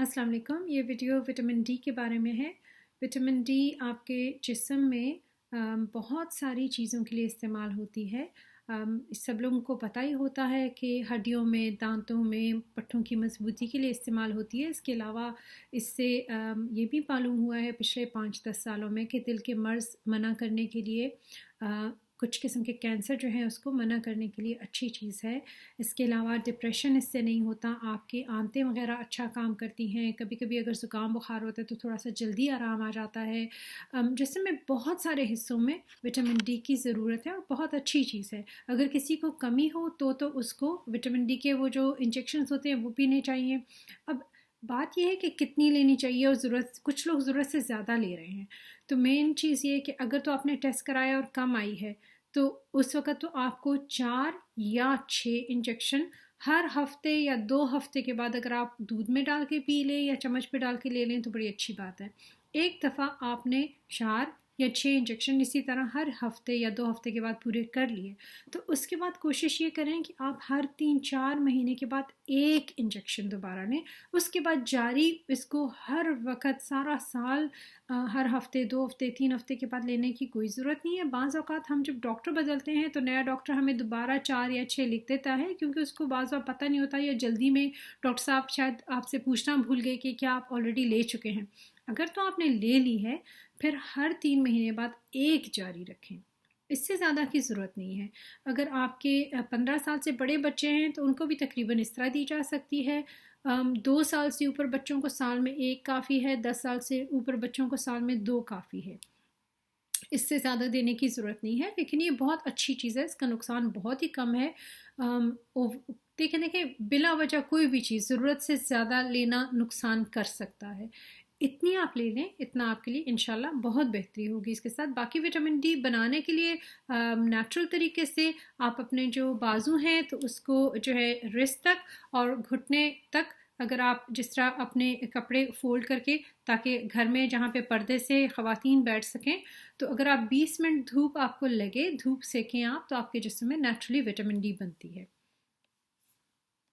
अस्सलाम वालेकुम। ये वीडियो विटामिन डी के बारे में है। विटामिन डी आपके जिस्म में बहुत सारी चीज़ों के लिए इस्तेमाल होती है। सब लोगों को पता ही होता है कि हड्डियों में, दांतों में, पट्टों की मजबूती के लिए इस्तेमाल होती है। इसके अलावा इससे ये भी मालूम हुआ है पिछले 5-10 सालों में कि दिल के मर्ज़ मना करने के लिए, कुछ किस्म के कैंसर जो है उसको मना करने के लिए अच्छी चीज़ है। इसके अलावा डिप्रेशन इससे नहीं होता। आपकी आंतें वगैरह अच्छा काम करती हैं। कभी कभी अगर ज़ुकाम बुखार होता है तो थोड़ा सा जल्दी आराम आ जाता है। जिसम में बहुत सारे हिस्सों में विटामिन डी की ज़रूरत है और बहुत अच्छी चीज़ है। अगर किसी को कमी हो तो उसको विटामिन डी के वो जो इंजेक्शंस होते हैं वो पीने चाहिए। अब बात यह है कि कितनी लेनी चाहिए और ज़रूरत, कुछ लोग ज़रूरत से ज़्यादा ले रहे हैं। तो मेन चीज़ ये है कि अगर तो आपने टेस्ट कराया और कम आई है तो उस वक़्त तो आपको 4 या 6 इंजेक्शन हर हफ्ते या 2 हफ्ते के बाद अगर आप दूध में डाल के पी लें या चम्मच पे डाल के ले लें तो बड़ी अच्छी बात है। एक दफ़ा आपने 4 या 6 इंजेक्शन इसी तरह हर हफ्ते या 2 हफ्ते के बाद पूरे कर लिए तो उसके बाद कोशिश ये करें कि आप हर 3-4 महीने के बाद एक इंजेक्शन दोबारा लें। उसके बाद जारी इसको हर वक्त सारा साल हर हफ्ते, 2 हफ्ते, 3 हफ्ते के बाद लेने की कोई ज़रूरत नहीं है। बाज़ औक़ात हम जब डॉक्टर बदलते हैं तो नया डॉक्टर हमें दोबारा 4 या 6 लिख देता है क्योंकि उसको बाज़ बार पता नहीं होता या जल्दी में डॉक्टर साहब शायद आपसे पूछना भूल गए कि क्या आप ऑलरेडी ले चुके हैं। अगर तो आपने ले ली है फिर हर 3 महीने बाद एक जारी रखें, इससे ज़्यादा की ज़रूरत नहीं है। अगर आपके 15 साल से बड़े बच्चे हैं तो उनको भी तकरीबन इस तरह दी जा सकती है। 2 साल से ऊपर बच्चों को साल में 1 काफ़ी है, 10 साल से ऊपर बच्चों को साल में 2 काफ़ी है। इससे ज़्यादा देने की ज़रूरत नहीं है, लेकिन ये बहुत अच्छी चीज़ है, इसका नुकसान बहुत ही कम है। देखें बिला वजह कोई भी चीज़ ज़रूरत से ज़्यादा लेना नुकसान कर सकता है। इतनी आप ले लें, इतना आपके लिए इंशाल्लाह बहुत बेहतरी होगी। इसके साथ बाकी विटामिन डी बनाने के लिए नेचुरल तरीके से आप अपने जो बाजू हैं तो उसको जो है रिस्ट तक और घुटने तक, अगर आप जिस तरह अपने कपड़े फोल्ड करके ताकि घर में जहाँ पे पर्दे से ख़वातीन बैठ सकें, तो अगर आप 20 मिनट धूप आपको लगे, धूप सेकें आप, तो आपके जिस्म में नेचुरली विटामिन डी बनती है।